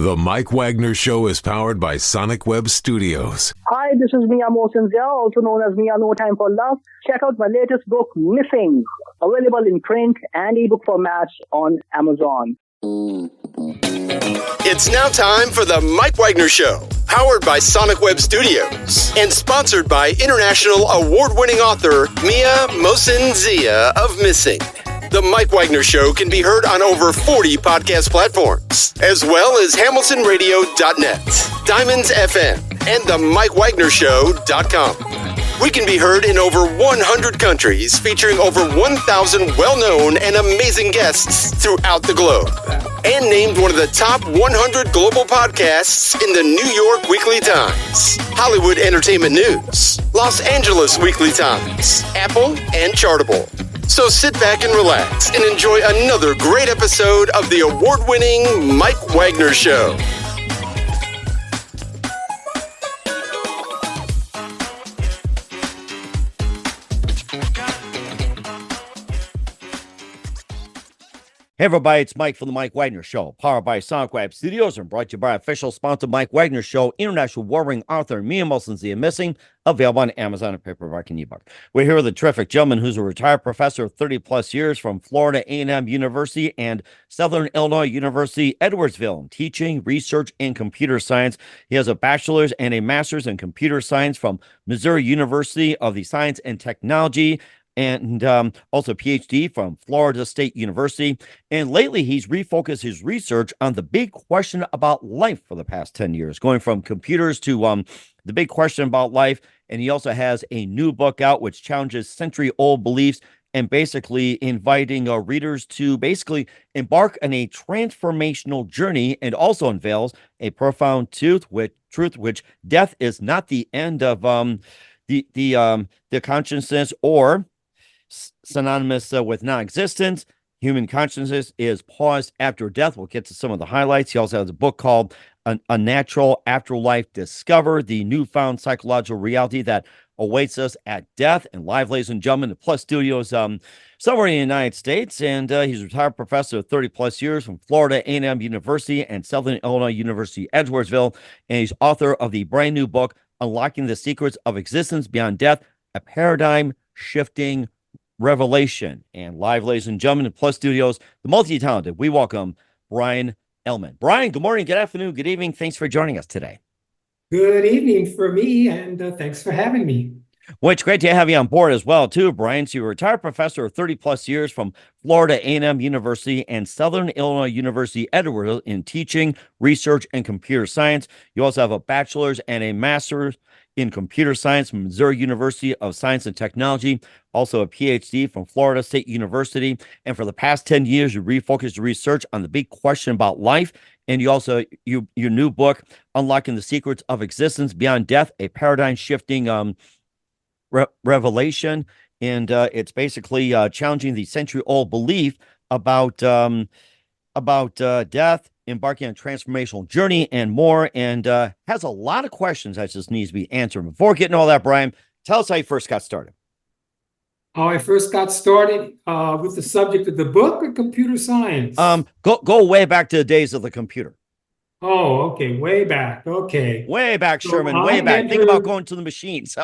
The Mike Wagner Show is powered by Sonic Web Studios. Hi, this is Mia Mosinzia, also known as Mia No Time for Love. Check out my latest book, Missing, available in print and ebook formats on Amazon. It's now time for the Mike Wagner Show, powered by Sonic Web Studios and sponsored by international award-winning author Mia Mosinzia of Missing. The Mike Wagner Show can be heard on over 40 podcast platforms, as well as hamiltonradio.net, Diamonds FM, and the mikewagnershow.com. We can be heard in over 100 countries, featuring over 1,000 well-known and amazing guests throughout the globe. And named one of the top 100 global podcasts in the New York Weekly Times, Hollywood Entertainment News, Los Angeles Weekly Times, Apple, and Chartable. So sit back and relax and enjoy another great episode of the award-winning Mike Wagner Show. Hey everybody, it's Mike from the Mike Wagner Show, powered by Sonic Web Studios and brought to you by official sponsor Mike Wagner Show, international award-winning author Mia Mosinzia Missing, available on Amazon and paperback and ebook. We're here with a terrific gentleman who's a retired professor of 30-plus years from Florida A&M University and Southern Illinois University, Edwardsville, teaching, research, and computer science. He has a bachelor's and a master's in computer science from Missouri University of the Science and Technology, and also a PhD from Florida State University. And lately, he's refocused his research on the big question about life for the past 10 years, going from computers to the big question about life. And he also has a new book out, which challenges century-old beliefs and basically inviting readers to basically embark on a transformational journey, and also unveils a profound truth, which death is not the end of the consciousness, or synonymous with non-existence. Human consciousness is paused after death. We'll get to some of the highlights. He also has a book called A Natural Afterlife Discovered, the newfound psychological reality that awaits us at death. And live, ladies and gentlemen, the Plus Studios somewhere in the United States. And he's a retired professor of 30-plus years from Florida A&M University and Southern Illinois University, Edwardsville. And he's author of the brand new book, Unlocking the Secrets of Existence Beyond Death, a paradigm-shifting revelation. And live, ladies and gentlemen, in Plus Studios, the multi-talented, we welcome Bryon Ehlmann. Bryon, good morning, good afternoon, good evening. Thanks for joining us today. Good evening for me, and thanks for having me. Well, it's great to have you on board as well, too, Bryon. So you're a retired professor of 30-plus years from Florida A&M University and Southern Illinois University, Edwardsville, in teaching, research, and computer science. You also have a bachelor's and a master's in computer science from Missouri University of Science and Technology, also a PhD from Florida State University. And for the past 10 years, you refocused your research on the big question about life. And you also, your new book, Unlocking the Secrets of Existence Beyond Death, a paradigm-shifting revelation. And it's basically challenging the century-old belief about death, embarking on a transformational journey, and more, and has a lot of questions that just needs to be answered. Before getting all that, Bryon, tell us how you first got started. How I first got started with the subject of the book, or computer science? Go way back to the days of the computer. Oh, okay, way back. Okay, way back, Sherman. Way back. Think about going to the machines,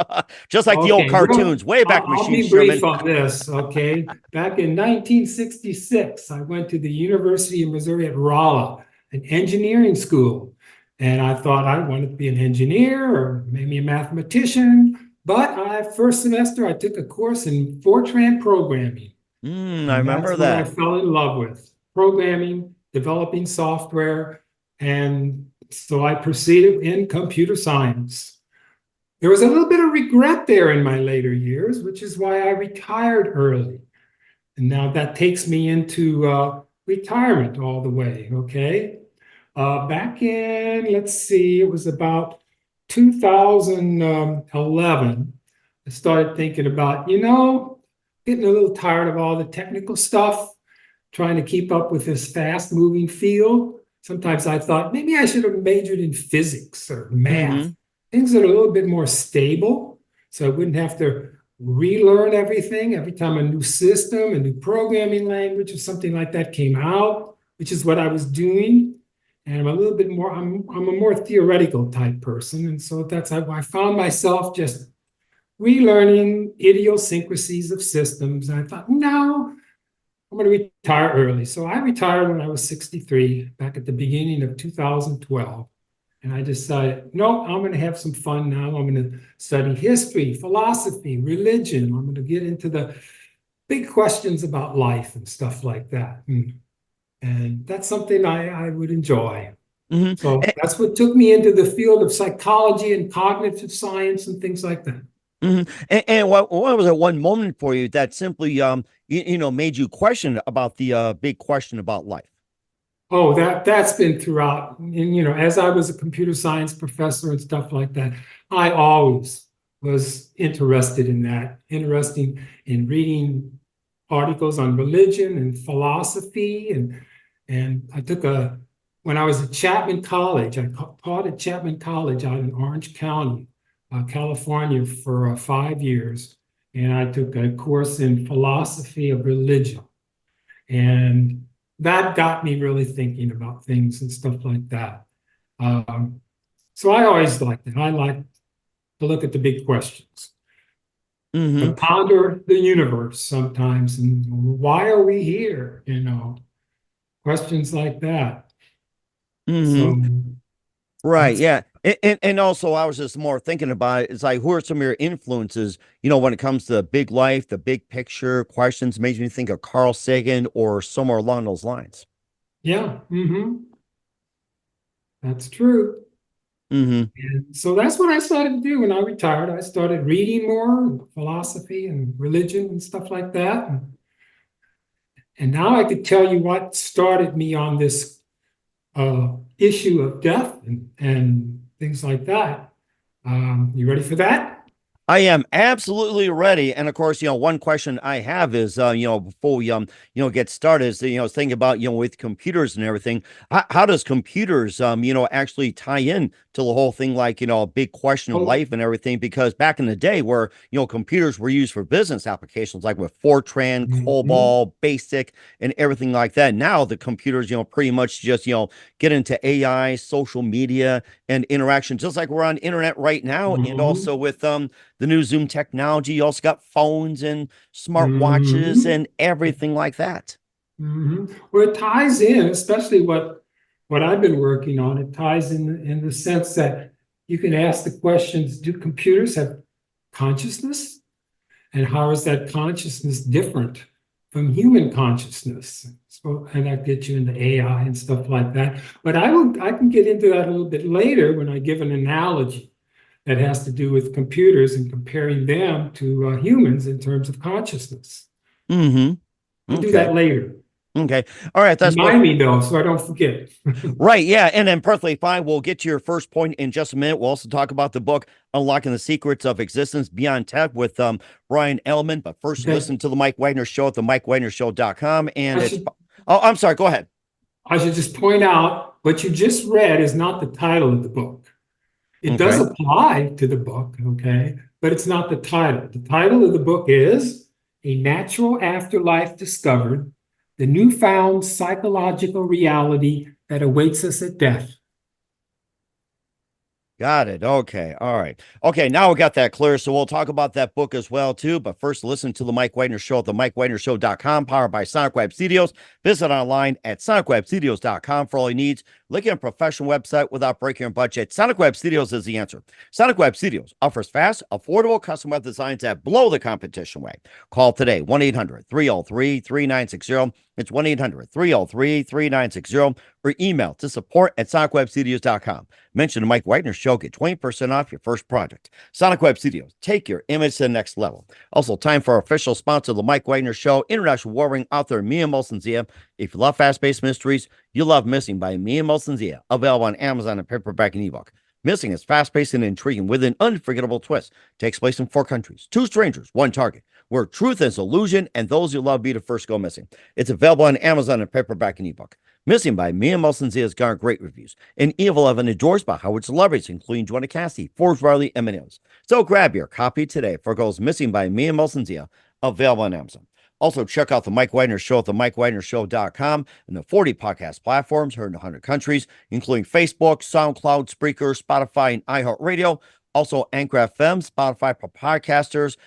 just like the old cartoons. Way back, machines. I'll be brief on this. Okay, back in 1966, I went to the University of Missouri at Rolla, an engineering school, and I thought I wanted to be an engineer or maybe a mathematician. But first semester, I took a course in Fortran programming. I remember that. What I fell in love with programming, developing software, and so I proceeded in computer science. There was a little bit of regret there in my later years, which is why I retired early. And now that takes me into retirement all the way, okay? Back in, let's see, it was about 2011, I started thinking about, getting a little tired of all the technical stuff, trying to keep up with this fast-moving field. Sometimes I thought maybe I should have majored in physics or math, things that are a little bit more stable, so I wouldn't have to relearn everything every time a new system, a new programming language, or something like that came out, which is what I was doing. And I'm a little bit more, I'm a more theoretical type person. And so I found myself just relearning idiosyncrasies of systems. And I thought, no, I'm going to retire early. So I retired when I was 63, back at the beginning of 2012. And I decided, no, I'm going to have some fun now. I'm going to study history, philosophy, religion. I'm going to get into the big questions about life and stuff like that. And that's something I would enjoy. Mm-hmm. So that's what took me into the field of psychology and cognitive science and things like that. Mm-hmm. And what was it one moment for you that simply made you question about the big question about life? Oh, that's been throughout. And as I was a computer science professor and stuff like that, I always was interested in that, interested in reading articles on religion and philosophy. And I took when I was at Chapman College, I taught at Chapman College out in Orange County, California for 5 years. And I took a course in philosophy of religion. And that got me really thinking about things and stuff like that. So I always liked it. I like to look at the big questions, to ponder the universe sometimes, and why are we here? Questions like that. So, right, yeah. And also I was just more thinking about it. It's like, who are some of your influences, when it comes to big life, the big picture questions? Makes me think of Carl Sagan or somewhere along those lines. Yeah. That's true. And so that's what I started to do when I retired. I started reading more philosophy and religion and stuff like that. And now I could tell you what started me on this issue of death and things like that. You ready for that? I am absolutely ready. And of course, one question I have is, before we, get started is, thinking about, with computers and everything, how does computers, actually tie in to the whole thing, like, a big question of life and everything? Because back in the day where, computers were used for business applications, like with Fortran, COBOL, BASIC, and everything like that. Now the computers, pretty much just, get into AI, social media, and interaction, just like we're on internet right now. And also with, the new Zoom technology. You also got phones and smart watches and everything like that. Well, it ties in, especially what I've been working on. It ties in the sense that you can ask the questions, do computers have consciousness? And how is that consciousness different from human consciousness? So, and that gets you into AI and stuff like that. But I can get into that a little bit later when I give an analogy that has to do with computers and comparing them to humans in terms of consciousness. I'll do that later. Okay. All right. That's Remind me though, so I don't forget. Right. Yeah. And then perfectly fine. We'll get to your first point in just a minute. We'll also talk about the book, Unlocking the Secrets of Existence Beyond Tech with Bryon Ehlmann. But first, listen to the Mike Wagner Show at themikewagnershow.com. And I'm sorry. Go ahead. I should just point out what you just read is not the title of the book. It does apply to the book, but it's not the title. The title of the book is A Natural Afterlife Discovered, the Newfound Psychological Reality That Awaits Us at Death. Got it. Okay. All right. Okay. Now we got that clear. So we'll talk about that book as well, too. But first, listen to the Mike Wagner Show at themikewagnershow.com, powered by Sonic Web Studios. Visit online at sonicwebstudios.com for all your needs. Look at a professional website without breaking your budget. Sonic Web Studios is the answer. Sonic Web Studios offers fast, affordable custom web designs that blow the competition away. Call today, 1-800-303-3960. It's 1-800-303-3960, or email to support@sonicwebstudios.com. Mention the Mike Wagner Show, get 20% off your first project. Sonic Web Studios, take your image to the next level. Also, time for our official sponsor, the Mike Wagner Show, international warring author Mia Molson-Zia. If you love fast-paced mysteries, you love Missing by Mia Molson-Zia, available on Amazon and paperback and ebook. Missing is fast-paced and intriguing with an unforgettable twist. Takes place in 4 countries, 2 strangers, 1 target, where truth is illusion and those you love be the first go missing. It's available on Amazon and paperback and ebook. Missing by Mia Molson-Zia has garnered great reviews, and Evil Evan endorsed by Howard celebrities, including Joanna Cassidy, Forbes Riley, and many others. So grab your copy today for Goes Missing by Mia Molson-Zia, available on Amazon. Also, check out The Mike Wagner Show at themikewagnershow.com and the 40 podcast platforms heard in 100 countries, including Facebook, SoundCloud, Spreaker, Spotify, and iHeartRadio. Also, Anchor FM, Spotify for podcasters,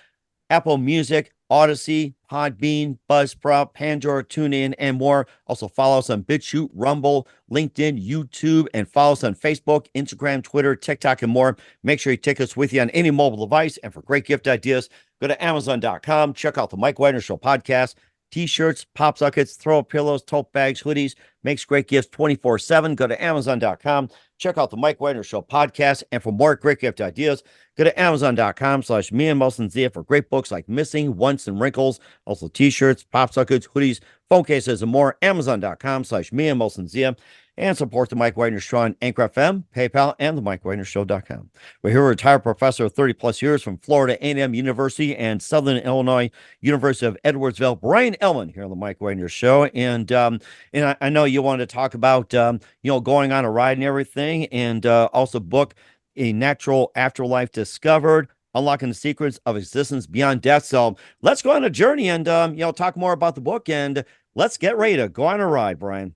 Apple Music, Odyssey, Podbean, Buzzsprout, Pandora, TuneIn, and more. Also, follow us on BitChute, Rumble, LinkedIn, YouTube, and follow us on Facebook, Instagram, Twitter, TikTok, and more. Make sure you take us with you on any mobile device. And for great gift ideas, go to Amazon.com. Check out the Mike Wagner Show podcast. T-shirts, pop sockets, throw pillows, tote bags, hoodies. Makes great gifts 24/7. Go to Amazon.com. Check out the Mike Wagner Show podcast. And for more great gift ideas, go to Amazon.com/me-and-Melson-Zia for great books like Missing, Once, and Wrinkles. Also T-shirts, pop sockets, hoodies, phone cases, and more. Amazon.com/me-and-Melson-Zia. And support the Mike Wagner Show on Anchor FM, PayPal, and the MikeWagnerShow.com. We're here, a retired professor of 30 plus years from Florida A&M University and Southern Illinois University of Edwardsville, Bryon Ehlmann, here on the Mike Wagner Show. And I know you wanted to talk about going on a ride and everything, and also book A Natural Afterlife Discovered, Unlocking the Secrets of Existence Beyond Death. So let's go on a journey and talk more about the book, and let's get ready to go on a ride, Bryon.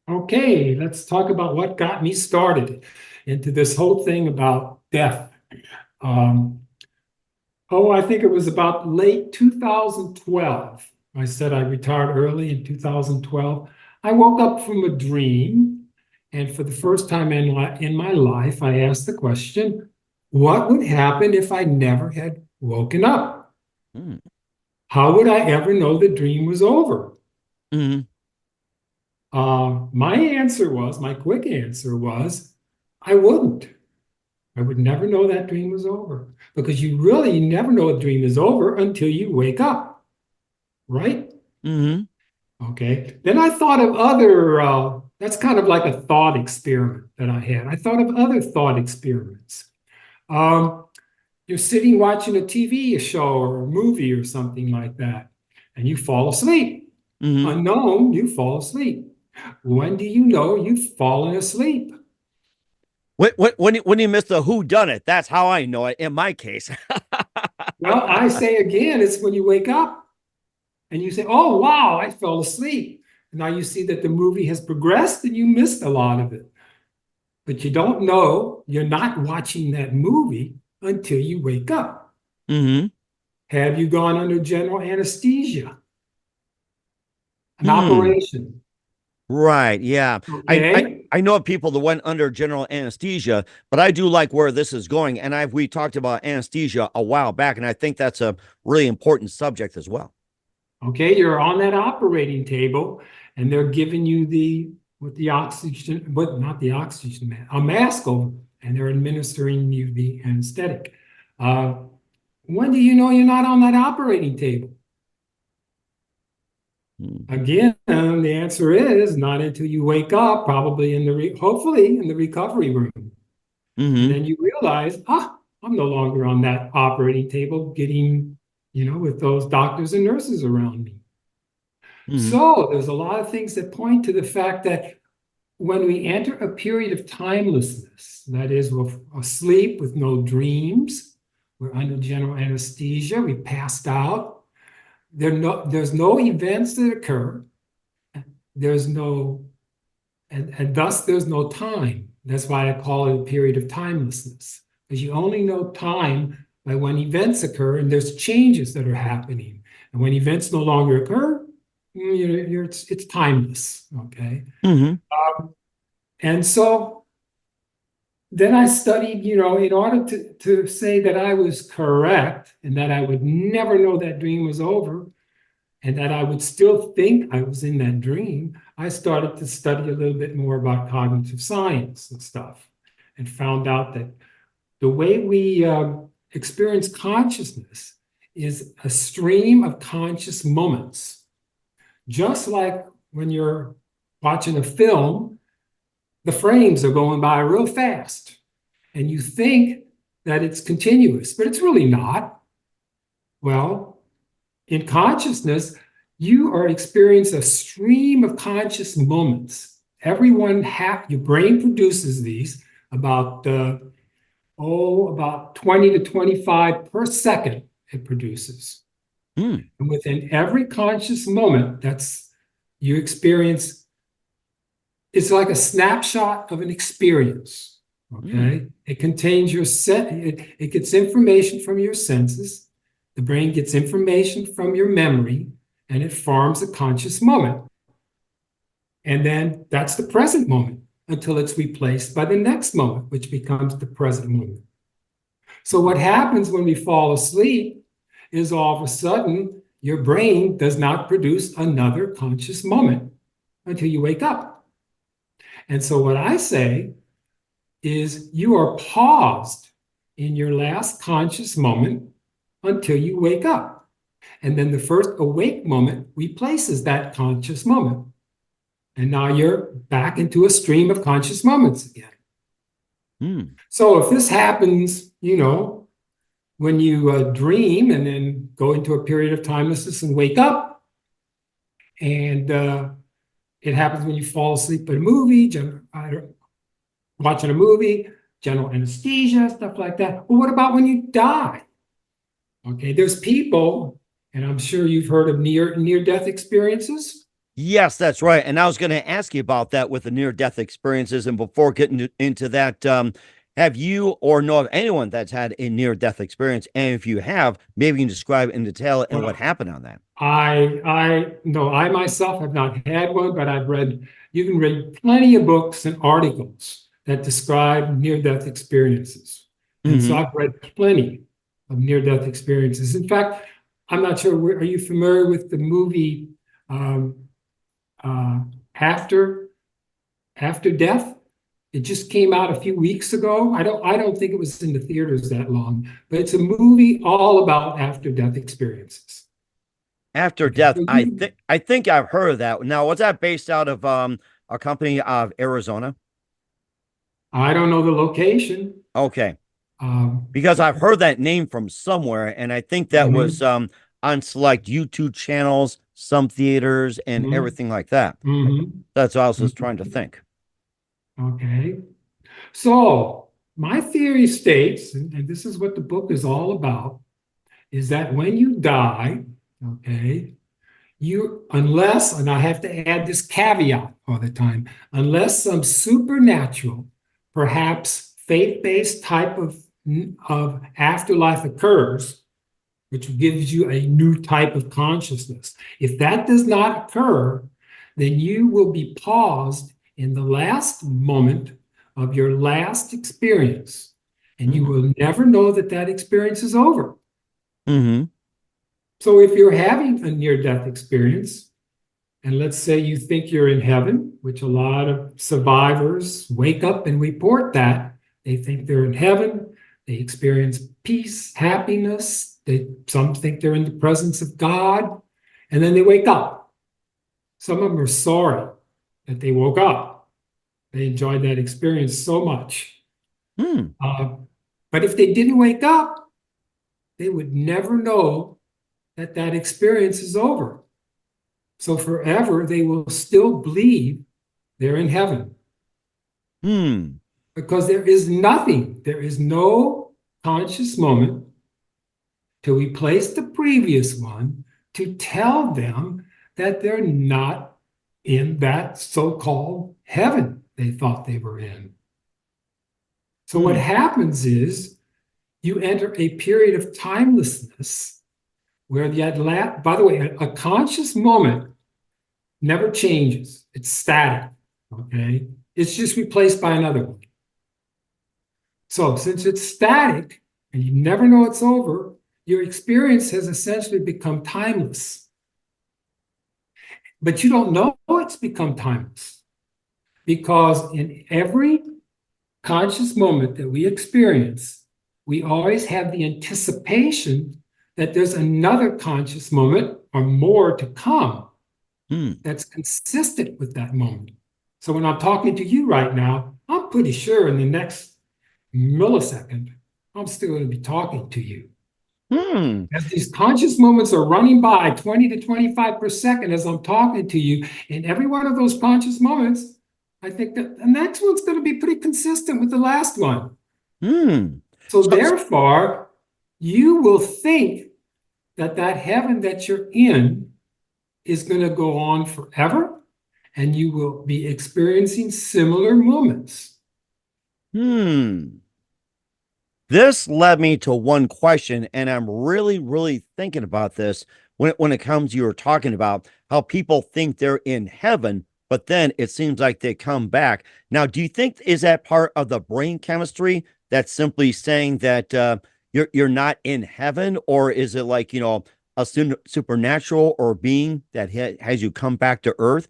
Okay, let's talk about what got me started into this whole thing about death. I think it was about late 2012. I said I retired early in 2012. I woke up from a dream, and for the first time in my life, I asked the question, what would happen if I never had woken up? How would I ever know the dream was over? My quick answer was, I wouldn't. I would never know that dream was over, because you really never know a dream is over until you wake up, right? Okay. Then I thought of other, that's kind of like a thought experiment that I had. I thought of other thought experiments. You're sitting watching a TV show or a movie or something like that, and you fall asleep. Unknown, you fall asleep. When do you know you've fallen asleep? When you miss the who done it, that's how I know it in my case. Well, I say again, it's when you wake up and you say, oh, wow, I fell asleep. Now you see that the movie has progressed and you missed a lot of it. But you don't know, you're not watching that movie until you wake up. Have you gone under general anesthesia? An operation. Right. Yeah. Okay. I know of people that went under general anesthesia, but I do like where this is going. And we talked about anesthesia a while back, and I think that's a really important subject as well. Okay. You're on that operating table and they're giving you a mask over, and they're administering you the anesthetic. When do you know you're not on that operating table? Again, the answer is not until you wake up, probably hopefully in the recovery room. And then you realize, I'm no longer on that operating table getting, with those doctors and nurses around me. So there's a lot of things that point to the fact that when we enter a period of timelessness, that is, we're asleep with no dreams, we're under general anesthesia, we passed out. There's no events that occur. And thus there's no time. That's why I call it a period of timelessness, because you only know time by when events occur and there's changes that are happening. And when events no longer occur, it's timeless. Okay. And so then I studied, in order to say that I was correct and that I would never know that dream was over and that I would still think I was in that dream, I started to study a little bit more about cognitive science and stuff, and found out that the way we experience consciousness is a stream of conscious moments. Just like when you're watching a film, the frames are going by real fast, and you think that it's continuous, but it's really not. Well, in consciousness, you are experiencing a stream of conscious moments. Your brain produces these about 20 to 25 per second it produces. Mm. And within every conscious moment, you experience, it's like a snapshot of an experience. Okay. It contains it gets information from your senses. The brain gets information from your memory, and it forms a conscious moment. And then that's the present moment until it's replaced by the next moment, which becomes the present moment. So what happens when we fall asleep is all of a sudden your brain does not produce another conscious moment until you wake up. And so what I say is you are paused in your last conscious moment until you wake up. And then the first awake moment replaces that conscious moment. And now you're back into a stream of conscious moments again. Mm. So if this happens, when you dream and then go into a period of timelessness and wake up, and it happens when you fall asleep at a movie, watching a movie, general anesthesia, stuff like that. Well, what about when you die? Okay, there's people, and I'm sure you've heard of near-death experiences. Yes, that's right. And I was going to ask you about that with the near-death experiences. And before getting into that, have you or know of anyone that's had a near-death experience? And if you have, maybe you can describe in detail and what happened on that. I myself have not had one, but you can read plenty of books and articles that describe near-death experiences. And so I've read plenty of near-death experiences. In fact, I'm not sure, are you familiar with the movie After Death? It just came out a few weeks ago. I don't think it was in the theaters that long, but it's a movie all about after-death experiences. After death, I think I've heard of that. Now, was that based out of a company of Arizona? I don't know the location. Okay. Because I've heard that name from somewhere, and I think that was on select YouTube channels, some theaters, and everything like that. That's what I was just trying to think. Okay. So my theory states, and this is what the book is all about, is that when you die, okay, unless, and I have to add this caveat all the time, unless some supernatural, perhaps faith-based type of afterlife occurs, which gives you a new type of consciousness. If that does not occur, then you will be paused in the last moment of your last experience, and you will never know that experience is over. So if you're having a near-death experience, and let's say you think you're in heaven, which a lot of survivors wake up and report that, they think they're in heaven, they experience peace, happiness, some think they're in the presence of God, and then they wake up. Some of them are sorry that they woke up. They enjoyed that experience so much. But if they didn't wake up, they would never know that experience is over. So forever, they will still believe they're in heaven. Because there is no conscious moment to replace the previous one to tell them that they're not in that so-called heaven they thought they were in. So what happens is you enter a period of timelessness where by the way, a conscious moment never changes. It's static, okay? It's just replaced by another one. So since it's static and you never know it's over, your experience has essentially become timeless. But you don't know it's become timeless because in every conscious moment that we experience, we always have the anticipation that there's another conscious moment or more to come that's consistent with that moment. So when I'm talking to you right now, I'm pretty sure in the next millisecond, I'm still going to be talking to you. As these conscious moments are running by 20 to 25 per second as I'm talking to you, in every one of those conscious moments, I think that the next one's going to be pretty consistent with the last one. So therefore, you will think that heaven that you're in is going to go on forever, and you will be experiencing similar moments. This led me to one question, and I'm really, really thinking about this when it comes, you were talking about how people think they're in heaven, but then it seems like they come back. Now, do you think, is that part of the brain chemistry that's simply saying that you're not in heaven, or is it like, a supernatural or being that has you come back to earth?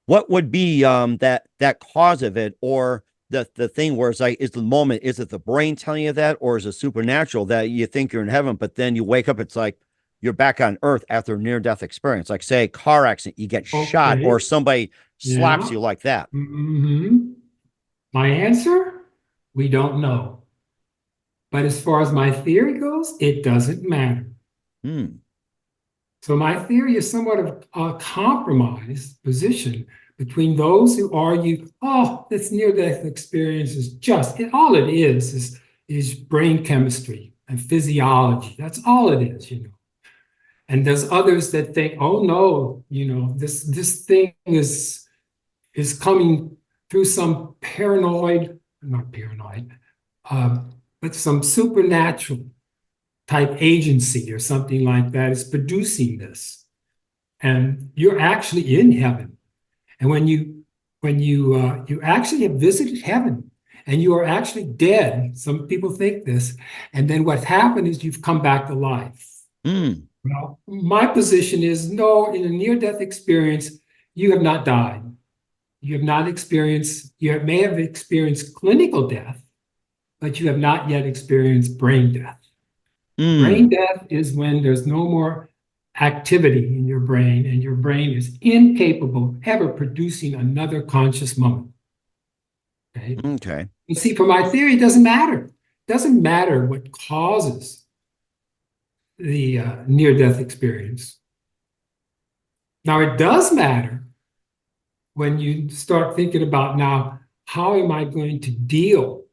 What would be that cause of it, or the thing where it's like, is it the brain telling you that, or is it supernatural that you think you're in heaven, but then you wake up, it's like you're back on earth after a near-death experience, like say a car accident, you get shot, or somebody slaps you like that? My answer, we don't know. But as far as my theory goes, it doesn't matter. So my theory is somewhat of a compromised position between those who argue, oh, this near-death experience is all it is brain chemistry and physiology. That's all it is, And there's others that think, oh no, this thing is coming through some but some supernatural type agency or something like that is producing this. And you're actually in heaven. And when you actually have visited heaven and you are actually dead, some people think this, and then what's happened is you've come back to life. Well, my position is no, in a near-death experience, you have not died. You may have experienced clinical death, but you have not yet experienced brain death. Brain death is when there's no more activity in your brain, and your brain is incapable of ever producing another conscious moment. Okay. You see, for my theory, it doesn't matter. It doesn't matter what causes the near-death experience. Now, it does matter when you start thinking about, now, how am I going to deal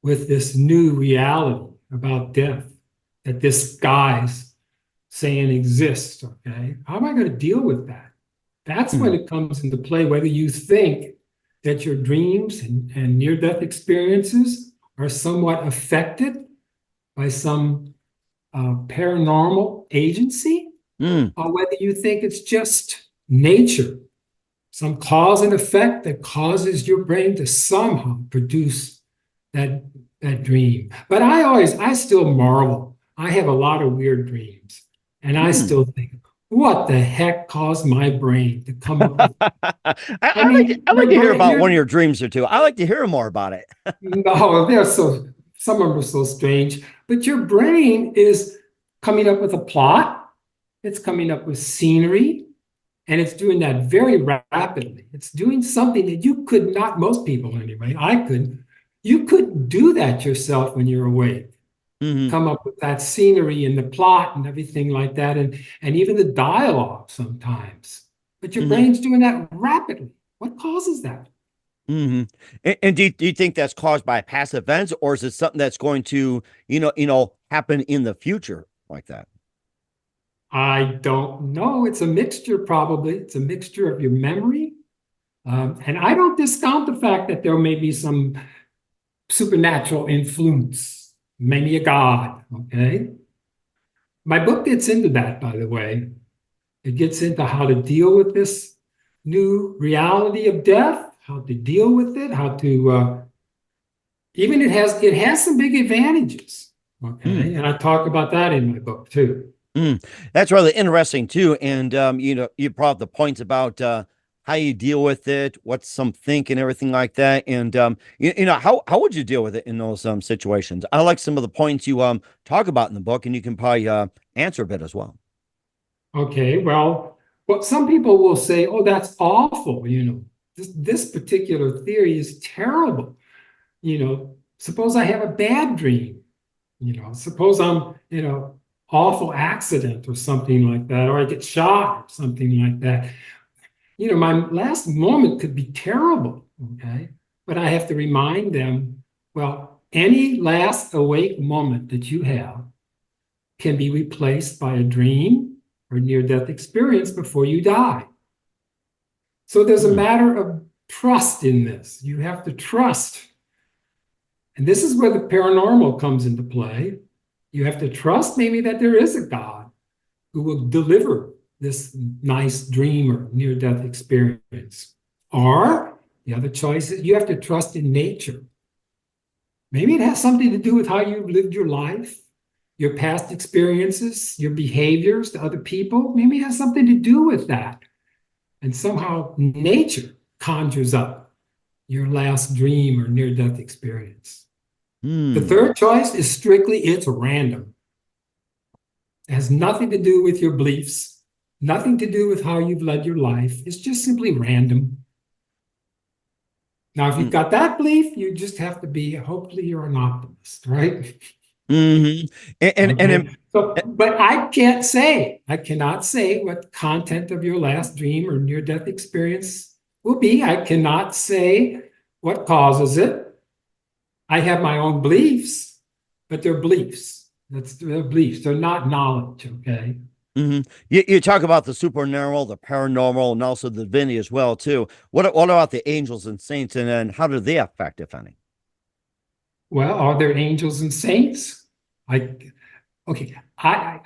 with this new reality about death that this guy's saying exists, okay? How am I going to deal with that? That's when it comes into play, whether you think that your dreams and near-death experiences are somewhat affected by some paranormal agency, or whether you think it's just nature, some cause and effect that causes your brain to somehow produce that dream. But I still marvel. I have a lot of weird dreams, and I still think, what the heck caused my brain to come up with I like to hear about one of your dreams or two. I like to hear more about it. No, some of them are so strange. But your brain is coming up with a plot. It's coming up with scenery. And it's doing that very rapidly. It's doing something that you could not, most people anyway, you couldn't do that yourself when you're awake. Come up with that scenery and the plot and everything like that, and even the dialogue sometimes. But your brain's doing that rapidly. What causes that? And do you think that's caused by past events, or is it something that's going to, happen in the future like that? I don't know. It's a mixture, probably. It's a mixture of your memory. And I don't discount the fact that there may be some supernatural influence, maybe a god, okay? My book gets into that, by the way. It gets into how to deal with this new reality of death, how to deal with it, how to, even it has some big advantages, okay? And I talk about that in my book, too. That's really interesting too. And you brought up the points about how you deal with it, what's some think and everything like that. And how would you deal with it in those situations? I like some of the points you talk about in the book, and you can probably answer a bit as well. Okay, well, some people will say, oh, that's awful, this particular theory is terrible. Suppose I have a bad dream, suppose I'm, awful accident or something like that, or I get shot or something like that. My last moment could be terrible, okay? But I have to remind them, well, any last awake moment that you have can be replaced by a dream or near-death experience before you die. So there's a matter of trust in this. You have to trust. And this is where the paranormal comes into play. You have to trust maybe that there is a God who will deliver this nice dream or near-death experience. Or the other choice is you have to trust in nature. Maybe it has something to do with how you've lived your life, your past experiences, your behaviors to other people. Maybe it has something to do with that. And somehow nature conjures up your last dream or near-death experience. The third choice is strictly, it's random. It has nothing to do with your beliefs, nothing to do with how you've led your life. It's just simply random. Now, if you've got that belief, you just have to be, hopefully you're an optimist, right? But I cannot say what the content of your last dream or near-death experience will be. I cannot say what causes it. I have my own beliefs, but they're beliefs. They're beliefs. They're not knowledge, okay? You talk about the supernatural, the paranormal, and also the divinity as well, too. What about the angels and saints, and then how do they affect, if any? Well, are there angels and saints? I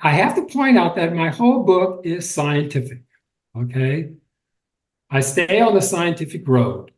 have to point out that my whole book is scientific, okay? I stay on the scientific road.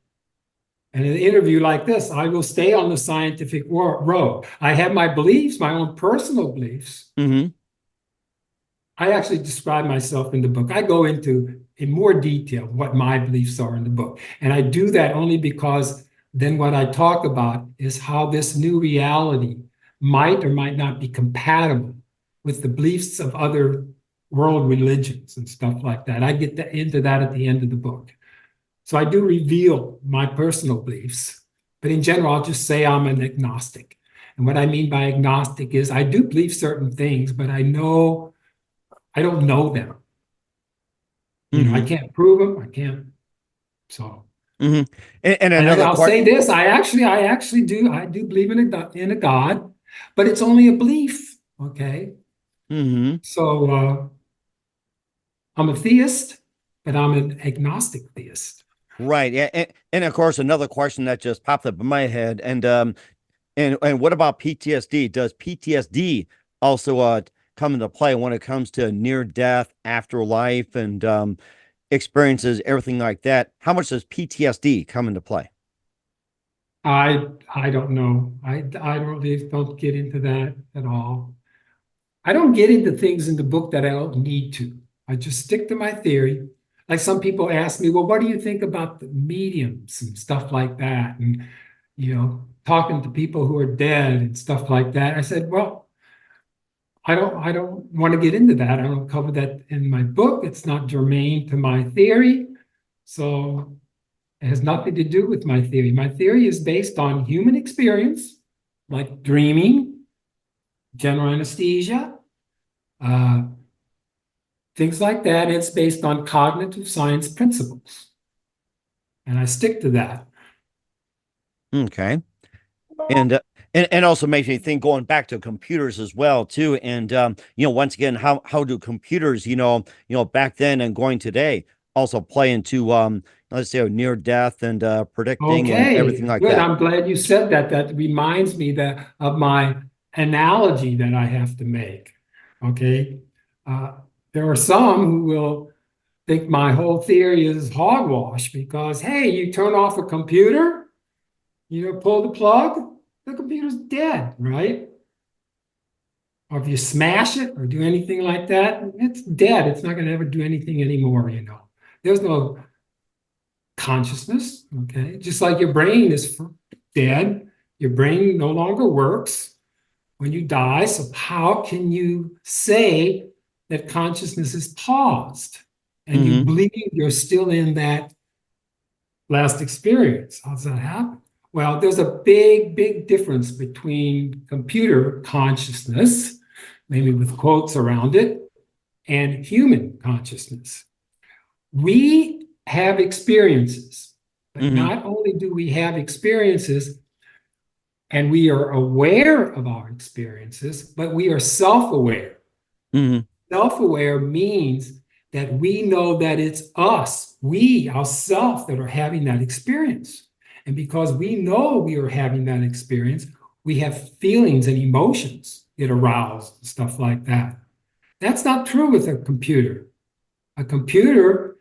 And in an interview like this, I will stay on the scientific road. I have my beliefs, my own personal beliefs. I actually describe myself in the book. I go into in more detail what my beliefs are in the book. And I do that only because then what I talk about is how this new reality might or might not be compatible with the beliefs of other world religions and stuff like that. I get into that at the end of the book. So I do reveal my personal beliefs, but in general, I'll just say I'm an agnostic. And what I mean by agnostic is I do believe certain things, but I don't know them. You know, I can't prove them. I can't. So, and I'll say this: I actually do believe in a God, but it's only a belief. Okay. So I'm a theist, but I'm an agnostic theist. Right. And of course, another question that just popped up in my head, and what about PTSD? Does PTSD also come into play when it comes to near death, afterlife, and experiences, everything like that? How much does PTSD come into play? I don't know. I really don't get into that at all. I don't get into things in the book that I don't need to. I just stick to my theory. Like some people ask me, well, what do you think about the mediums and stuff like that? And, you know, talking to people who are dead and stuff like that. I said, well, I don't want to get into that. I don't cover that in my book. It's not germane to my theory. So it has nothing to do with my theory. My theory is based on human experience, like dreaming, general anesthesia, things like that. It's based on cognitive science principles. And I stick to that. Okay. And also makes me think, going back to computers as well, too. And, once again, how do computers, back then and going today also play into, let's say, near death and predicting and everything like that? I'm glad you said that. That reminds me of my analogy that I have to make. Okay. There are some who will think my whole theory is hogwash because, hey, you turn off a computer, pull the plug, the computer's dead, right? Or if you smash it or do anything like that, it's dead. It's not going to ever do anything anymore, There's no consciousness, okay? Just like your brain is dead, your brain no longer works when you die. So how can you say that consciousness is paused and you believe you're still in that last experience? How does that happen? Well, there's a big, big difference between computer consciousness, maybe with quotes around it, and human consciousness. We have experiences, but not only do we have experiences and we are aware of our experiences, but we are self-aware. Mhm. Self-aware means that we know that it's us, we, ourselves, that are having that experience. And because we know we are having that experience, we have feelings and emotions get aroused and stuff like that. That's not true with a computer. A computer,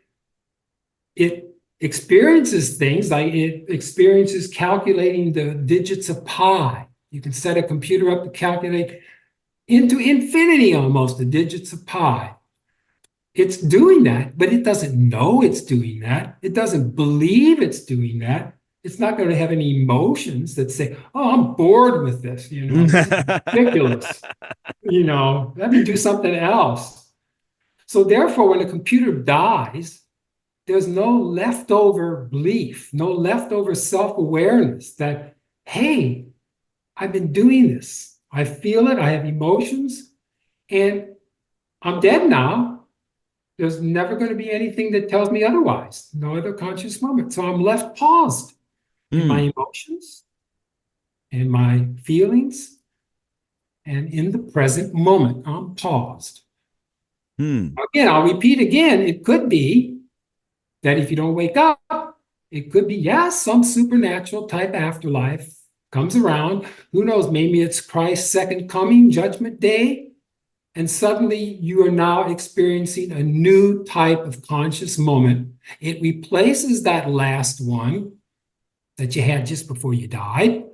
it experiences things like it experiences calculating the digits of pi. You can set a computer up to calculate into infinity almost the digits of pi. It's doing that, but it doesn't know it's doing that. It doesn't believe it's doing that. It's not going to have any emotions that say, oh, I'm bored with this. This is ridiculous. Let me do something else. So therefore, when a computer dies, there's no leftover belief, no leftover self-awareness that, hey, I've been doing this. I feel it. I have emotions, and I'm dead now. There's never going to be anything that tells me otherwise, no other conscious moment. So I'm left paused in my emotions and my feelings, and in the present moment, I'm paused. Again, I'll repeat again, it could be that if you don't wake up, it could be, yes, some supernatural type afterlife comes around. Who knows? Maybe it's Christ's second coming, judgment day. And suddenly you are now experiencing a new type of conscious moment. It replaces that last one that you had just before you died.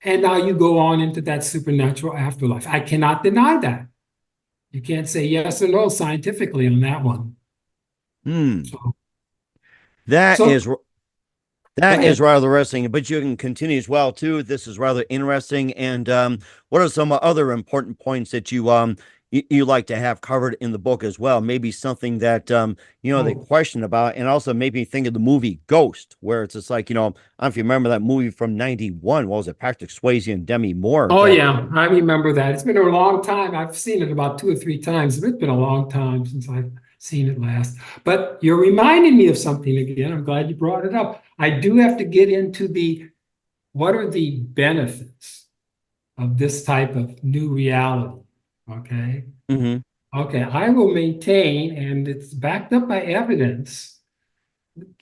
And now you go on into that supernatural afterlife. I cannot deny that. You can't say yes or no scientifically on that one. That is rather interesting, but you can continue as well too. This is rather interesting. And what are some other important points that you like to have covered in the book as well? Maybe something that they question about, and also maybe think of the movie Ghost, where it's just like, I don't know if you remember that movie from '91. What was it? Patrick Swayze and Demi Moore. Oh yeah, I remember that. It's been a long time. I've seen it about 2 or 3 times. It's been a long time since I've seen it last. But you're reminding me of something again. I'm glad you brought it up. I do have to get into what are the benefits of this type of new reality, okay? Okay, I will maintain, and it's backed up by evidence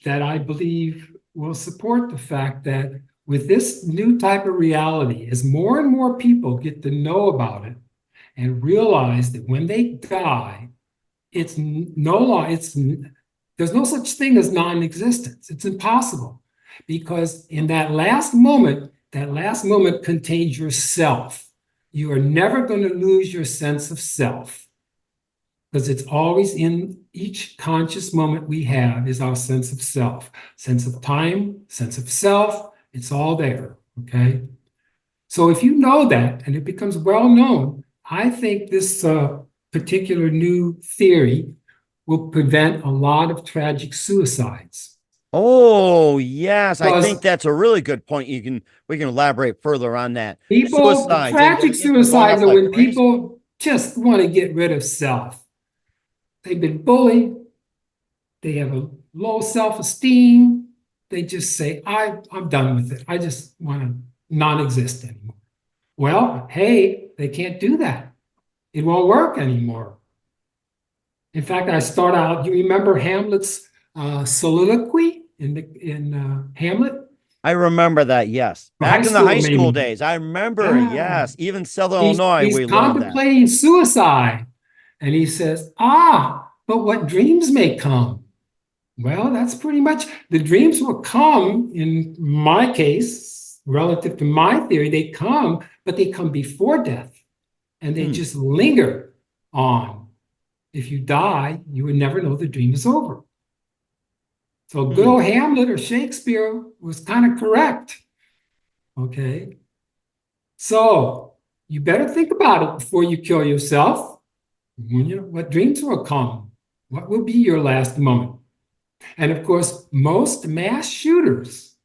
that I believe will support the fact that with this new type of reality, as more and more people get to know about it and realize that when they die, there's no such thing as non-existence. It's impossible, because in that last moment contains yourself. You are never going to lose your sense of self, because it's always in each conscious moment we have is our sense of self, sense of time, sense of self. It's all there, okay? So if you know that and it becomes well known, I think this particular new theory will prevent a lot of tragic suicides. Oh, yes. I think that's a really good point. We can elaborate further on that. Tragic suicides are when people just want to get rid of self. They've been bullied. They have a low self-esteem. They just say, I'm done with it. I just want to non-exist anymore. Well, hey, they can't do that. It won't work anymore. In fact, I start out, you remember Hamlet's soliloquy in Hamlet? I remember that, yes. Back in the high school days. I remember, yes. Even Southern Illinois, we learned that. He's contemplating suicide. And he says, but what dreams may come? Well, that's pretty much, the dreams will come, in my case, relative to my theory, they come, but they come before death. And they just linger on. If you die, you would never know the dream is over. So good old Hamlet or Shakespeare was kind of correct. Okay. So you better think about it before you kill yourself. What dreams will come? What will be your last moment? And of course, most mass shooters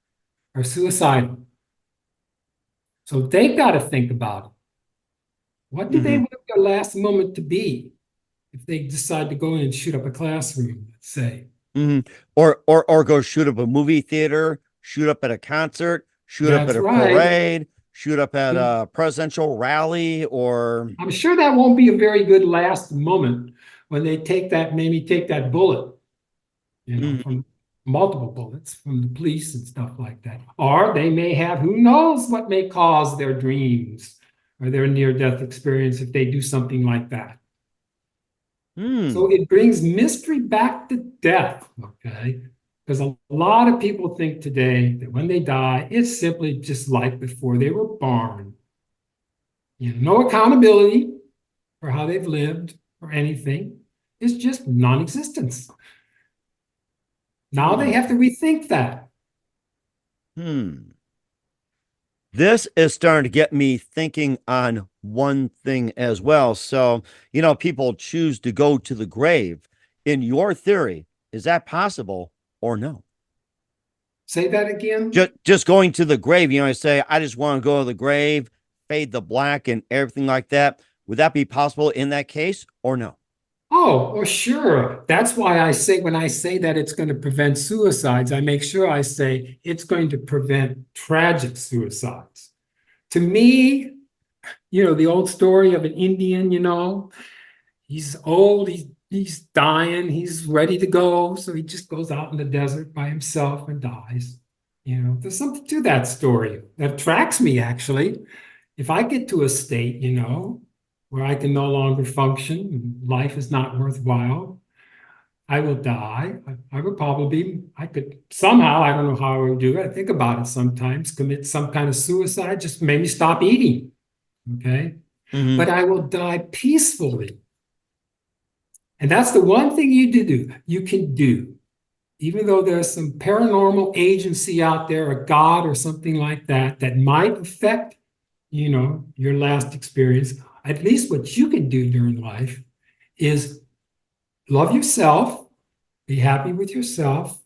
are suicidal. So they've got to think about it. What do they want their last moment to be if they decide to go in and shoot up a classroom, let's say? Or go shoot up a movie theater, shoot up at a concert, shoot up at a parade, shoot up at a presidential rally, or I'm sure that won't be a very good last moment when they maybe take that bullet, from multiple bullets from the police and stuff like that. Or they may have, who knows what may cause their dreams or their near-death experience if they do something like that. So it brings mystery back to death, okay? Because a lot of people think today that when they die, it's simply just like before they were born. No accountability for how they've lived or anything. It's just non-existence. Now they have to rethink that. This is starting to get me thinking on one thing as well. So, people choose to go to the grave. In your theory, is that possible or no? Say that again? Just going to the grave, say, I just want to go to the grave, fade the black and everything like that. Would that be possible in that case or no? Oh, well, sure. That's why I say, when I say that it's going to prevent suicides, I make sure I say it's going to prevent tragic suicides. To me, the old story of an Indian, he's old, he's dying, he's ready to go. So he just goes out in the desert by himself and dies. There's something to that story that attracts me, actually. If I get to a state, where I can no longer function, life is not worthwhile, I will die. I could somehow, I don't know how I would do it, I think about it sometimes, commit some kind of suicide, just maybe stop eating, okay? But I will die peacefully. And that's the one thing you can do, even though there's some paranormal agency out there, a God or something like that, that might affect, your last experience. At least what you can do during life is love yourself, be happy with yourself,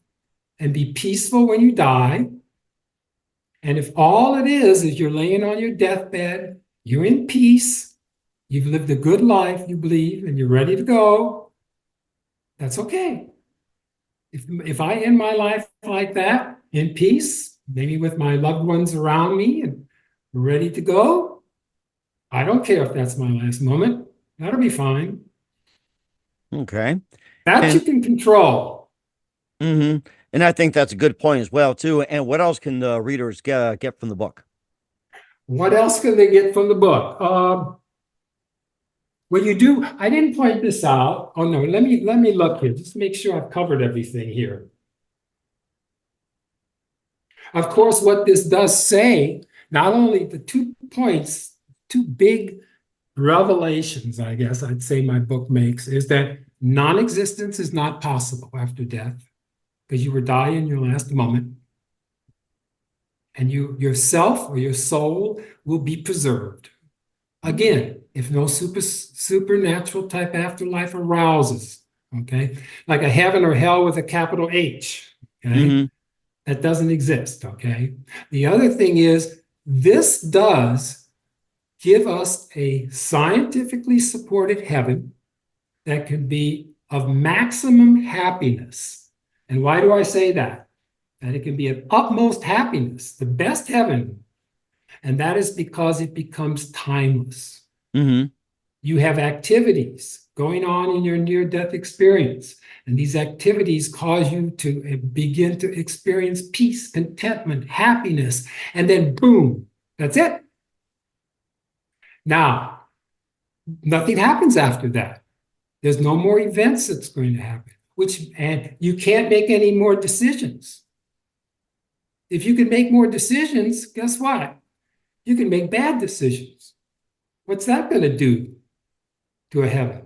and be peaceful when you die. And if all it is you're laying on your deathbed, you're in peace, you've lived a good life, you believe, and you're ready to go, that's okay. If I end my life like that, in peace, maybe with my loved ones around me and ready to go, I don't care if that's my last moment. That'll be fine. Okay. That you can control. And I think that's a good point as well, too. And what else can the readers get from the book? What else can they get from the book? Well, you do. I didn't point this out. Oh, no. Let me look here. Just to make sure I've covered everything here. Of course, what this does say, not only the 2 points, 2 big revelations, I guess I'd say my book makes, is that non-existence is not possible after death, because you will die in your last moment. And yourself or your soul will be preserved. Again, if no supernatural type afterlife arouses, okay? Like a heaven or hell with a capital H, okay? That doesn't exist, okay? The other thing is, this does give us a scientifically supported heaven that can be of maximum happiness. And why do I say that? That it can be of utmost happiness, the best heaven. And that is because it becomes timeless. You have activities going on in your near-death experience. And these activities cause you to begin to experience peace, contentment, happiness. And then boom, that's it. Now, nothing happens after that. There's no more events that's going to happen, and you can't make any more decisions. If you can make more decisions, guess what? You can make bad decisions. What's that going to do to a heaven?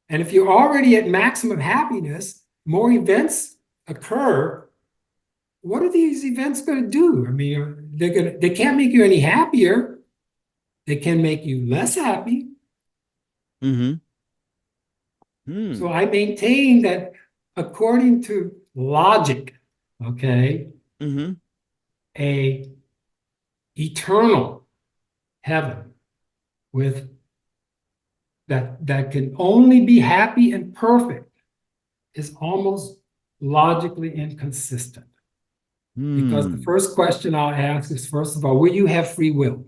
And if you're already at maximum happiness, more events occur. What are these events going to do? I mean, they can't make you any happier. They can make you less happy. So I maintain that according to logic, okay, a eternal heaven with that can only be happy and perfect is almost logically inconsistent. Because the first question I'll ask is, first of all, will you have free will?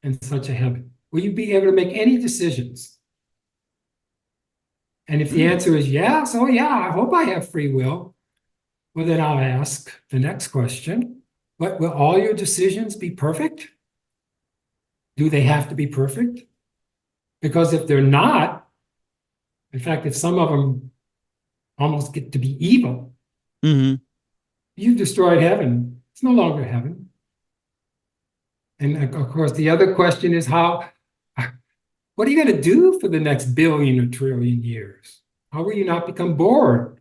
in such a heaven? Will you be able to make any decisions? And if the answer is yes, oh yeah, I hope I have free will. Well, then I'll ask the next question. But will all your decisions be perfect? Do they have to be perfect? Because if they're not, in fact, if some of them almost get to be evil, you've destroyed heaven. It's no longer heaven. And of course, the other question is what are you going to do for the next billion or trillion years? How will you not become bored?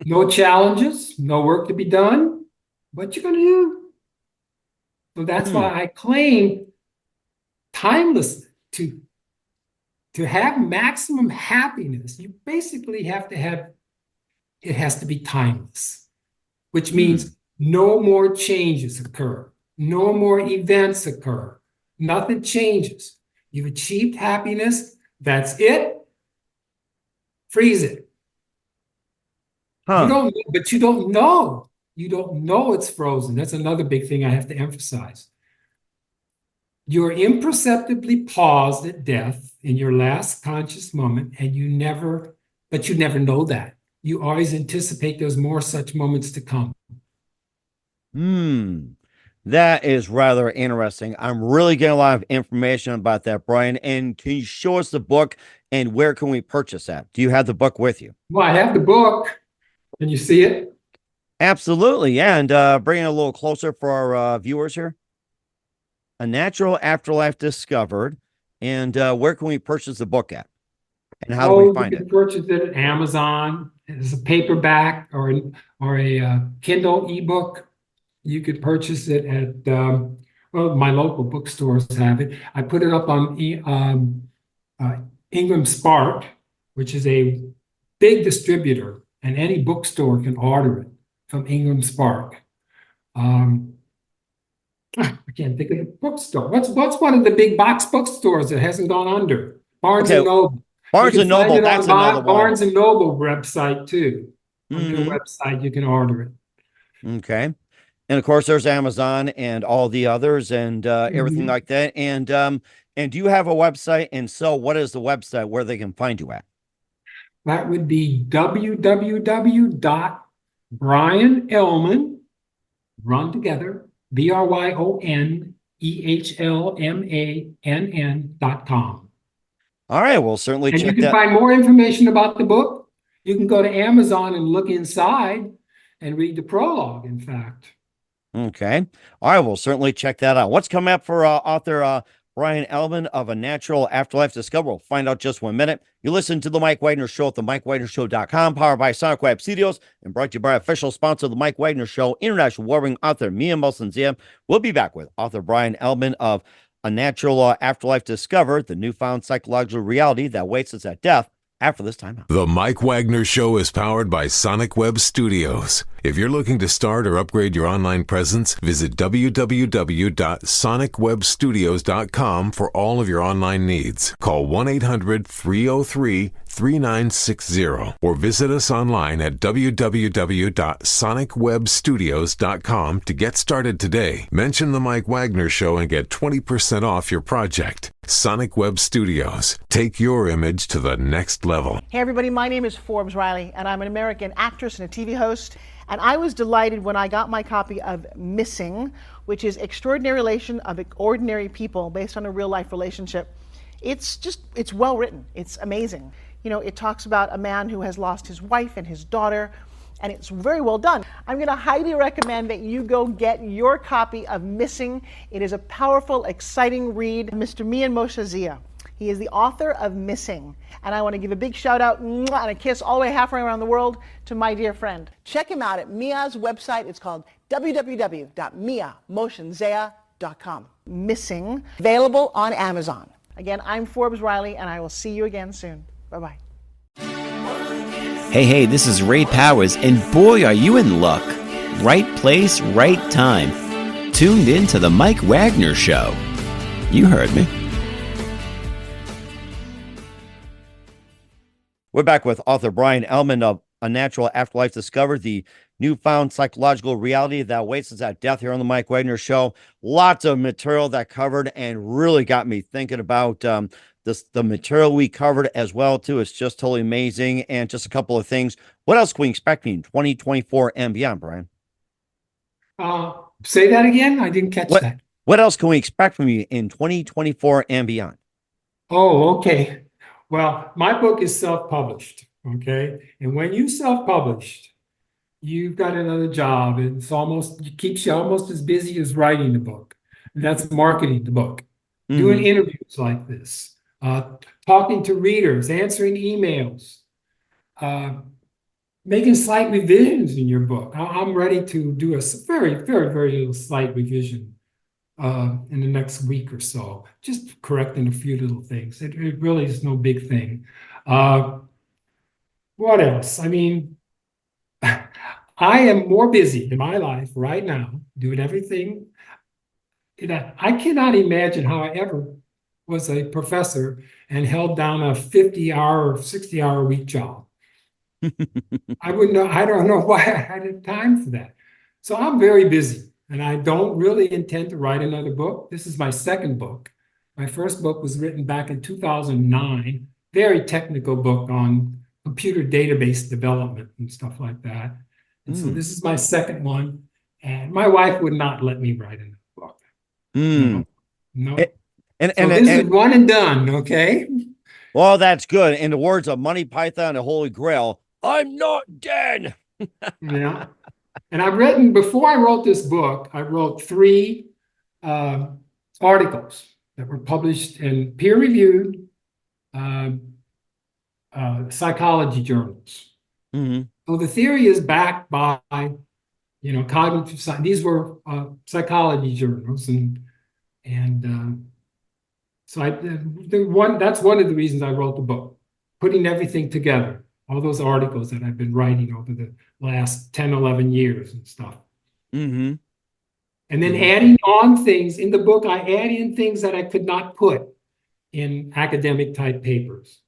No challenges, no work to be done. What you going to do? So that's why I claim timeless. To have maximum happiness, you basically have to have, it has to be timeless, which means no more changes occur. No more events occur. Nothing changes. You've achieved happiness. That's it. Freeze it. You don't, but you don't know. You don't know it's frozen. That's another big thing I have to emphasize. You're imperceptibly paused at death in your last conscious moment, and you never know that. You always anticipate there's more such moments to come. That is rather interesting. I'm really getting a lot of information about that, Bryon. And can you show us the book and where can we purchase that? Do you have the book with you? Well, I have the book. Can you see it? Absolutely. Yeah. And bring it a little closer for our viewers here. A Natural Afterlife Discovered. And where can we purchase the book at? And how do we find it? You can purchase it at Amazon. It's a paperback or a Kindle ebook. You could purchase it at, my local bookstores have it. I put it up on Ingram Spark, which is a big distributor, and any bookstore can order it from Ingram Spark. I can't think of the bookstore. What's one of the big box bookstores that hasn't gone under? Barnes and Noble. Barnes and Noble, that's another one. Barnes and Noble website too. On their website, you can order it. Okay. And of course, there's Amazon and all the others and everything like that. And do you have a website? And so what is the website where they can find you at? That would be www.bryonehlmann, run together, BRYONEHLMANN.com. All right, we'll certainly check that. And you can find more information about the book. You can go to Amazon and look inside and read the prologue, in fact. Okay. All right, we'll certainly check that out. What's coming up for author Bryon Ehlmann of A Natural Afterlife Discovered? We'll find out just 1 minute. You listen to The Mike Wagner Show at themikewagnershow.com, powered by Sonic Web Studios, and brought to you by official sponsor of The Mike Wagner Show, international warring author Mia Molson-Zia. We'll be back with author Bryon Ehlmann of A Natural Afterlife Discovered, the newfound psychological reality that awaits us at death, after this time out. The Mike Wagner Show is powered by Sonic Web Studios. If you're looking to start or upgrade your online presence, visit www.sonicwebstudios.com for all of your online needs. Call 1-800-303-3960 or visit us online at www.sonicwebstudios.com to get started today. Mention The Mike Wagner Show and get 20% off your project. Sonic Web Studios. Take your image to the next level. Hey everybody, my name is Forbes Riley, and I'm an American actress and a TV host. And I was delighted when I got my copy of Missing, which is Extraordinary Relation of Ordinary People based on a real life relationship. It's well written. It's amazing. You know, it talks about a man who has lost his wife and his daughter, and it's very well done. I'm going to highly recommend that you go get your copy of Missing. It is a powerful, exciting read. Mr. Mian Moshe-Zia. He is the author of Missing. And I want to give a big shout out and a kiss all the way halfway around the world to my dear friend. Check him out at Mia's website. It's called www.miamotionzea.com. Missing, available on Amazon. Again, I'm Forbes Riley, and I will see you again soon. Bye-bye. Hey, this is Ray Powers, and boy, are you in luck. Right place, right time. Tuned in to The Mike Wagner Show. You heard me. We're back with author Bryon Ehlmann of A Natural Afterlife Discovered, the newfound psychological reality that awaits us at death here on the Mike Wagner Show. Lots of material that covered and really got me thinking about the material we covered as well, too. It's just totally amazing. And just a couple of things. What else can we expect in 2024 and beyond, Bryon? Say that again? I didn't catch that. What else can we expect from you in 2024 and beyond? Oh, okay. Well, my book is self-published, okay? And when you self-published, you've got another job. It keeps you almost as busy as writing the book. And that's marketing the book, doing interviews like this, talking to readers, answering emails, making slight revisions in your book. I'm ready to do a very, very, very little slight revision in the next week or so, just correcting a few little things. It really is no big thing. What else? I mean, I am more busy in my life right now doing everything. I cannot imagine how I ever was a professor and held down a 50-hour or 60-hour week job. I wouldn't know. I don't know why I had time for that. So I'm very busy, and I don't really intend to write another book. This is my second book. My first book was written back in 2009, very technical book on computer database development and stuff like that. And so this is my second one, and my wife would not let me write another book. No. This is one and done, okay? Well, that's good. In the words of Monty Python and Holy Grail, I'm not dead. Yeah. And before I wrote this book, I wrote 3 articles that were published in peer-reviewed psychology journals. So the theory is backed by, cognitive science. These were psychology journals, so that's one of the reasons I wrote the book, putting everything together, all those articles that I've been writing over the last 10, 11 years and stuff. And then adding on things in the book, I add in things that I could not put in academic type papers.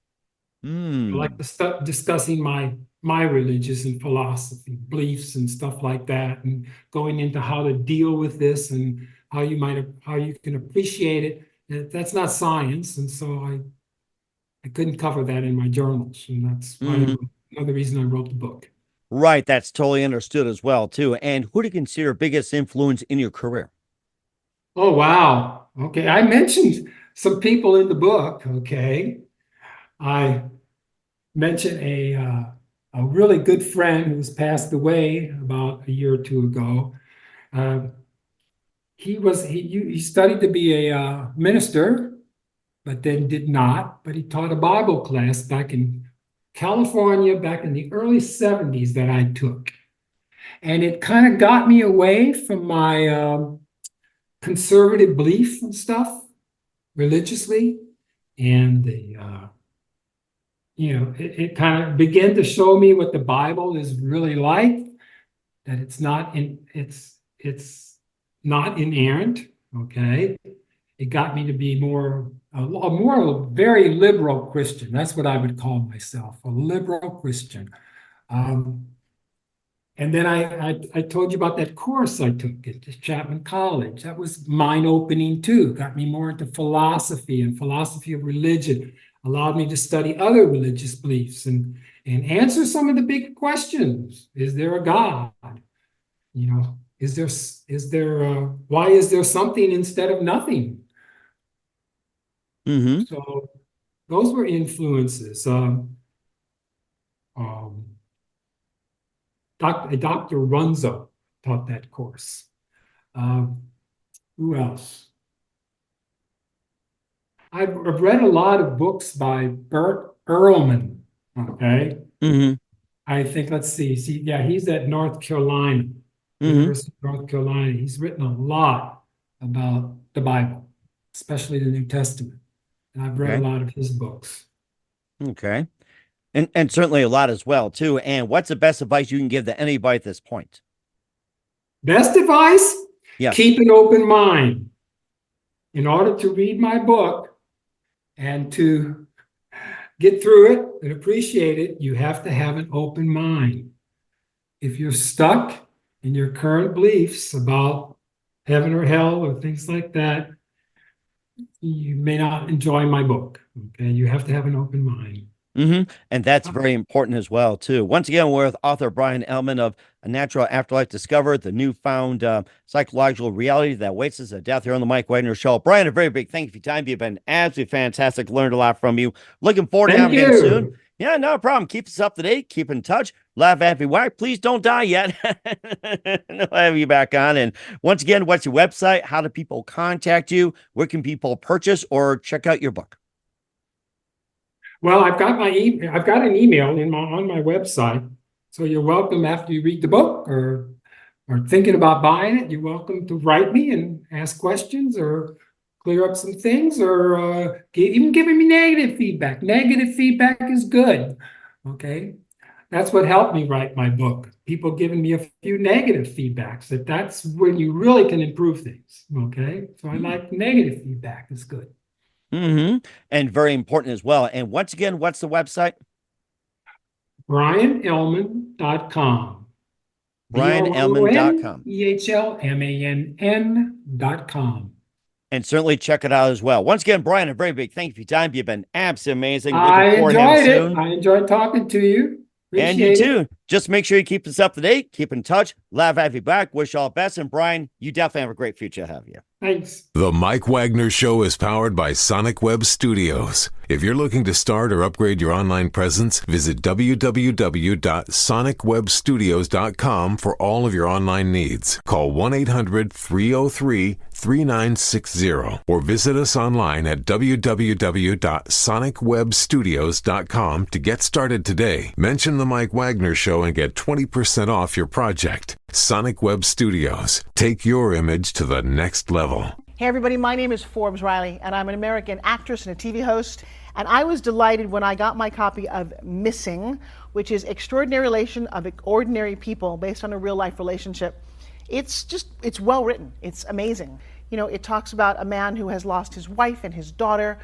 Like the stuff discussing my religious and philosophy beliefs and stuff like that, and going into how to deal with this and how you can appreciate it. That's not science, and so I couldn't cover that in my journals, and that's another reason I wrote the book. Right, that's totally understood as well, too. And who do you consider biggest influence in your career? Oh, wow. Okay, I mentioned some people in the book, okay? I mentioned a really good friend who was passed away about a year or two ago. He studied to be a minister, but then did not. But he taught a Bible class back in California, back in the early 70s that I took. And it kind of got me away from my conservative belief and stuff religiously. And it kind of began to show me what the Bible is really like, that it's not inerrant, okay? It got me to be a very liberal Christian. That's what I would call myself, a liberal Christian. And then I told you about that course I took at Chapman College. That was mind-opening too. Got me more into philosophy and philosophy of religion. Allowed me to study other religious beliefs and answer some of the big questions. Is there a God? Why is there something instead of nothing? So those were influences. Dr. Runzo taught that course. Who else? I've read a lot of books by Bryon Ehlmann, okay? I think, let's see, he's at North Carolina, University of North Carolina. He's written a lot about the Bible, especially the New Testament. And I've read a lot of his books. Okay. And certainly a lot as well, too. And what's the best advice you can give to anybody at this point? Best advice? Yeah. Keep an open mind. In order to read my book and to get through it and appreciate it, you have to have an open mind. if you're stuck in your current beliefs about heaven or hell or things like that, you may not enjoy my book. Okay, you have to have an open mind. And that's very important as well, too. Once again, we're with author Bryon Ehlmann of A Natural Afterlife Discovered, the newfound psychological reality that awaits us at death here on the Mike Wagner Show. Bryon, a very big thank you for your time. You've been absolutely fantastic. Learned a lot from you. Looking forward to having you again soon. Yeah, no problem. Keep us up to date. Keep in touch. Laugh, happy, whack. Please don't die yet. I'll have you back on. And once again, what's your website? How do people contact you? Where can people purchase or check out your book? Well, I've got an email on my website. So you're welcome after you read the book or thinking about buying it. You're welcome to write me and ask questions or clear up some things or even giving me negative feedback. Negative feedback is good. Okay. That's what helped me write my book. People giving me a few negative feedbacks. That's when you really can improve things. Okay. So I like negative feedback. It's good. And very important as well. And once again, what's the website? bryonehlmann.com. bryonehlmann.com. ehlmann.com. And certainly check it out as well. Once again, Bryon, a very big thank you for your time. You've been absolutely amazing. I enjoyed it. I enjoyed talking to you. And you too. Just make sure you keep us up to date. Keep in touch. Laugh, have you back. Wish you all the best. And Bryon, you definitely have a great future ahead of you. Thanks. The Mike Wagner Show is powered by Sonic Web Studios. If you're looking to start or upgrade your online presence, visit www.sonicwebstudios.com for all of your online needs. Call 1-800-303-3960 or visit us online at www.sonicwebstudios.com to get started today. Mention the Mike Wagner Show and get 20% off your project. Sonic Web Studios. Take your image to the next level. Hey everybody, my name is Forbes Riley and I'm an American actress and a TV host. And I was delighted when I got my copy of Missing, which is Extraordinary Relation of Ordinary People based on a real life relationship. It's well written. It's amazing. You know, it talks about a man who has lost his wife and his daughter,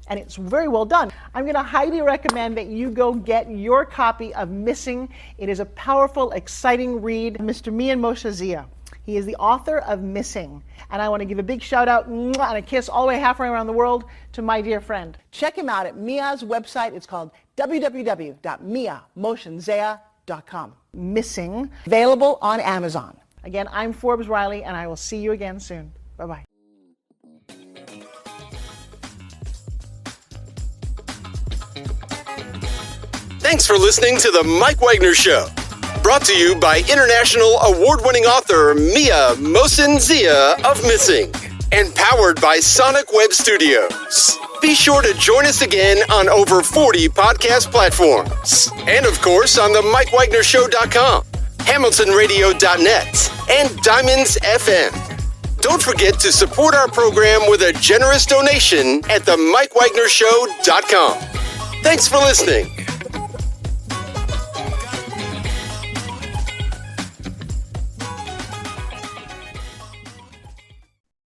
and it's very well done. I'm going to highly recommend that you go get your copy of Missing. It is a powerful, exciting read. Mr. Mian Moshe Zia. He is the author of Missing. And I want to give a big shout out and a kiss all the way halfway around the world to my dear friend. Check him out at Mia's website. It's called www.miamoshenzea.com. Missing, available on Amazon. Again, I'm Forbes Riley, and I will see you again soon. Bye-bye. Thanks for listening to The Mike Wagner Show. Brought to you by international award-winning author Mia Mohsen-Zia of Missing. And powered by Sonic Web Studios. Be sure to join us again on over 40 podcast platforms. And of course on the mikewagnershow.com, hamiltonradio.net, and Diamonds FM. Don't forget to support our program with a generous donation at themikewagnershow.com. Thanks for listening.